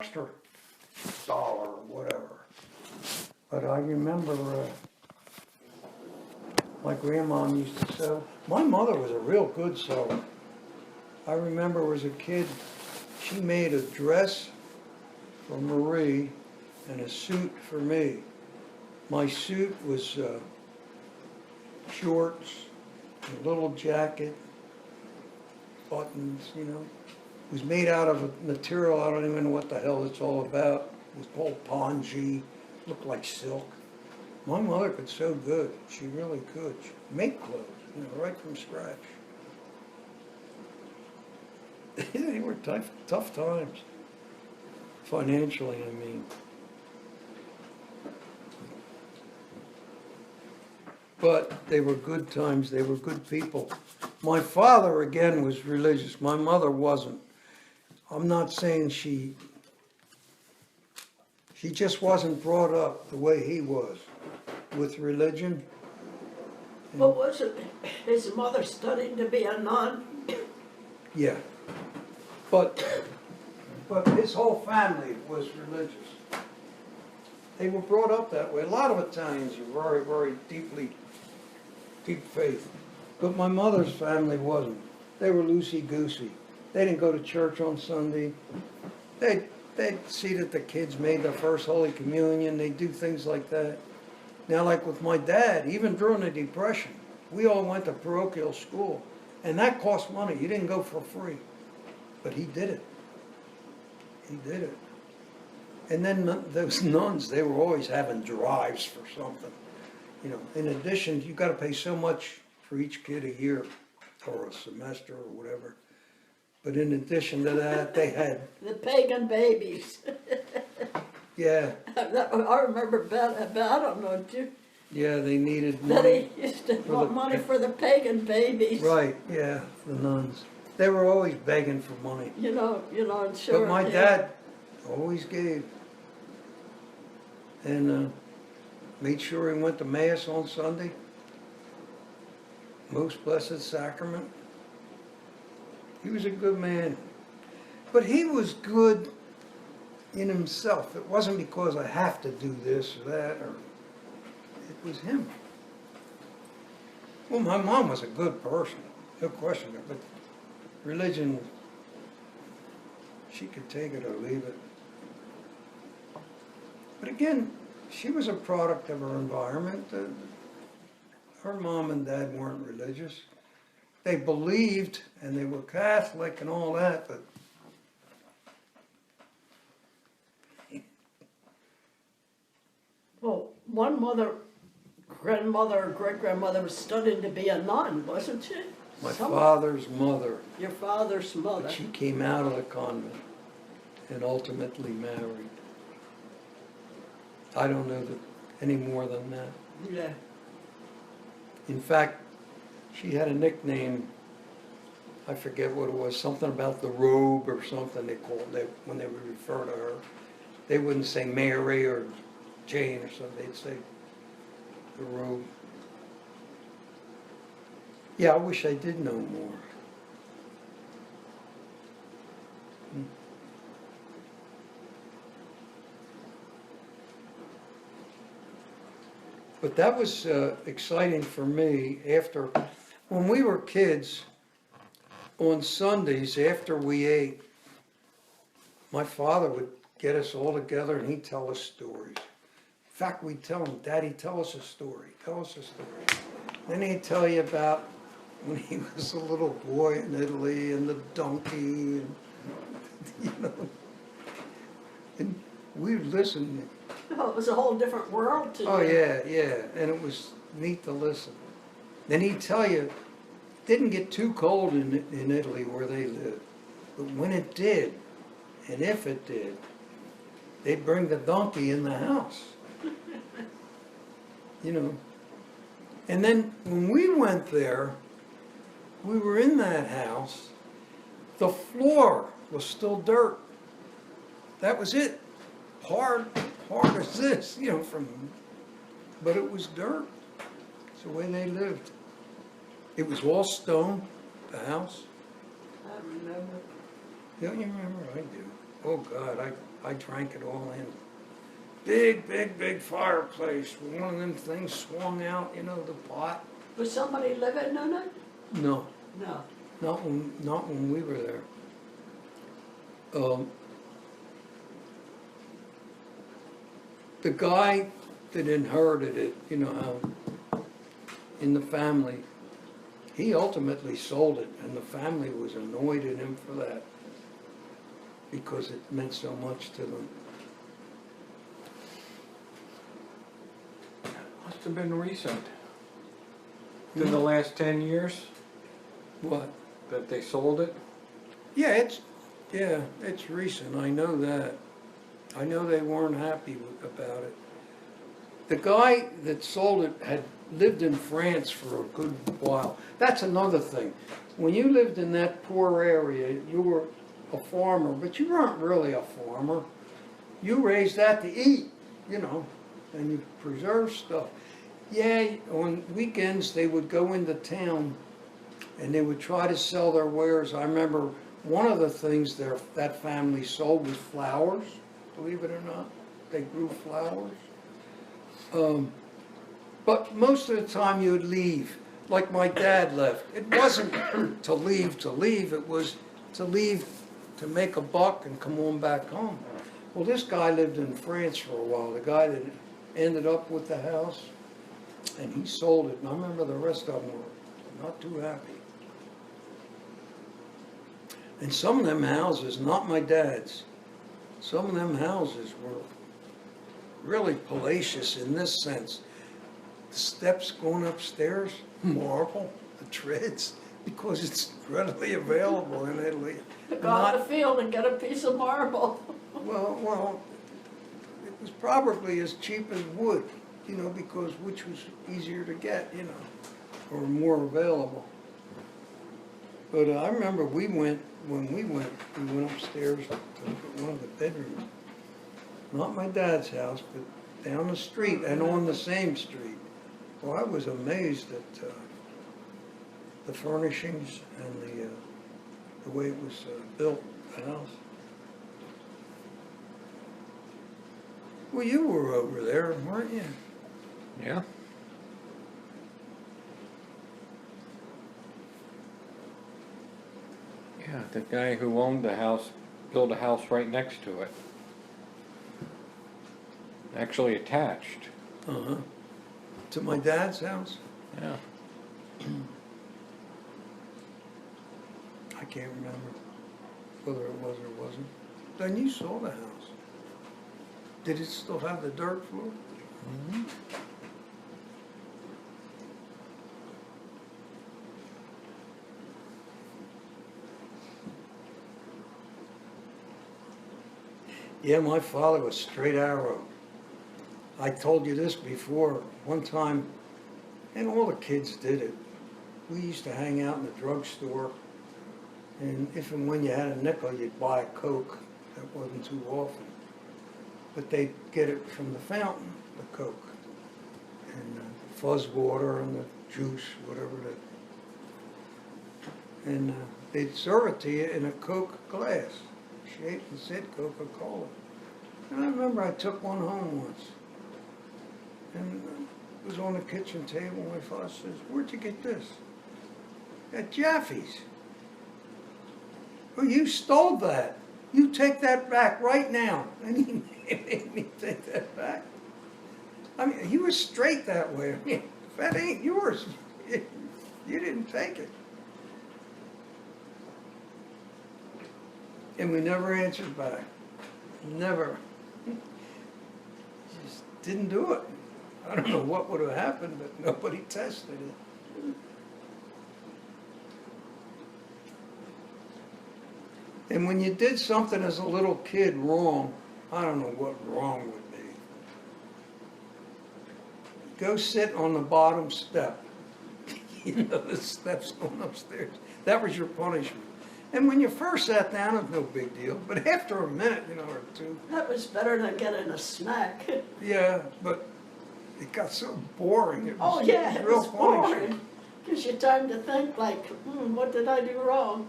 extra dollar or whatever. But I remember my grandmom used to sew. My mother was a real good sewer. I remember as a kid, she made a dress for Marie and a suit for me. My suit was shorts, a little jacket, buttons, you know. It was made out of a material, I don't even know what the hell it's all about. It was called pongee, looked like silk. My mother could sew good, she really could. She'd make clothes, you know, right from scratch. They were tough times, financially, I mean. But they were good times, they were good people. My father, again, was religious. My mother wasn't. I'm not saying she just wasn't brought up the way he was, with religion. But wasn't his mother studying to be a nun? Yeah. But his whole family was religious. They were brought up that way. A lot of Italians are very, very deep faith. But my mother's family wasn't. They were loosey-goosey. They didn't go to church on Sunday. They'd see that the kids made their first Holy Communion. They'd do things like that. Now, like with my dad, even during the Depression, we all went to parochial school. And that cost money. You didn't go for free. But he did it. He did it. And then those nuns, they were always having drives for something. You know, in addition, you got to pay so much for each kid a year or a semester or whatever. But in addition to that, they had The pagan babies. yeah, I remember about them, don't you? yeah, they needed money. Betty used to want money for the pagan babies. Right, yeah, the nuns. They were always begging for money. You know, and sure. But my dad always gave. And made sure he went to Mass on Sunday. Most Blessed Sacrament. He was a good man. But he was good in himself. It wasn't because I have to do this or that, or it was him. Well, my mom was a good person, no question, but religion, she could take it or leave it. But again, she was a product of her environment. Her mom and dad weren't religious. They believed, and they were Catholic and all that, but Well, one grandmother or great-grandmother was studying to be a nun, wasn't she? my father's mother, Your father's mother. but she came out of the convent and ultimately married. I don't know any more than that. Yeah. In fact, she had a nickname, I forget what it was, something about the robe or something they called it when they would refer to her. They wouldn't say Mary or Jane or something, they'd say the robe. Yeah, I wish I did know more. But that was exciting for me after, when we were kids, on Sundays after we ate, my father would get us all together and he'd tell us stories. In fact, we'd tell him, Daddy, tell us a story, tell us a story. Then he'd tell you about when he was a little boy in Italy and the donkey, and, you know, and we'd listen. Oh, it was a whole different world to you. Oh yeah, yeah, and it was neat to listen. Then he'd tell you, it didn't get too cold in Italy where they lived, but when it did, and if it did, they'd bring the donkey in the house. You know. And then when we went there, we were in that house, the floor was still dirt. That was it. Hard as this, you know, but it was dirt. It's the way they lived. It was all stone, the house. I remember. Don't you remember? I do. oh God, I drank it all in. Big, big, big fireplace. One of them things swung out, you know, the pot. Was somebody living in it? No, No. not when we were there. The guy that inherited it, you know, how in the family, he ultimately sold it, and the family was annoyed at him for that because it meant so much to them. Must have been recent. In the last 10 years What? that they sold it? Yeah, it's recent. I know that. I know they weren't happy about it. The guy that sold it had lived in France for a good while. That's another thing. When you lived in that poor area, you were a farmer, but you weren't really a farmer. You raised that to eat, you know, and you preserve stuff. Yeah, on weekends they would go into town and they would try to sell their wares. I remember one of the things that family sold was flowers, believe it or not. They grew flowers. But most of the time you'd leave, like my dad left. It wasn't to leave, it was to leave to make a buck and come on back home. Well, this guy lived in France for a while, the guy that ended up with the house, and he sold it, and I remember the rest of them were not too happy. And some of them houses, not my dad's, some of them houses were really palatial in this sense. The steps going upstairs, marble, the treads, because it's readily available in Italy. Go out in the field and get a piece of marble. Well, it was probably as cheap as wood, you know, because which was easier to get, you know, or more available. But I remember when we went upstairs to look at one of the bedrooms. Not my dad's house, but down the street and on the same street. Well, I was amazed at the furnishings and the way it was built, the house. Well, you were over there, weren't you? Yeah. Yeah, the guy who owned the house built a house right next to it. Actually attached. Uh-huh. To my dad's house? Yeah. I can't remember whether it was or wasn't. Then you saw the house. Did it still have the dirt floor? Mm-hmm. Yeah, my father was straight arrow. I told you this before. One time, and all the kids did it, we used to hang out in the drugstore, and if and when you had a nickel, you'd buy a Coke. That wasn't too often. But they'd get it from the fountain, the Coke, and the fuzz water and the juice, whatever and they'd serve it to you in a Coke glass, shaped and said Coca-Cola. And I remember I took one home once, and it was on the kitchen table. My father says, "Where'd you get this?" "At Jaffe's." "Well, you stole that. You take that back right now." And he made me take that back. I mean, he was straight that way. I mean, if that ain't yours, you didn't take it. And we never answered back. Never. Just didn't do it. I don't know what would have happened, but nobody tested it. And when you did something as a little kid wrong, I don't know what wrong would be. Go sit on the bottom step. You know, the steps going upstairs. That was your punishment. And when you first sat down, it was no big deal. But after a minute, you know, or two. That was better than getting a snack. Yeah, but it got so boring. Oh, yeah, it real was boring. punishment. Gives you time to think like, what did I do wrong?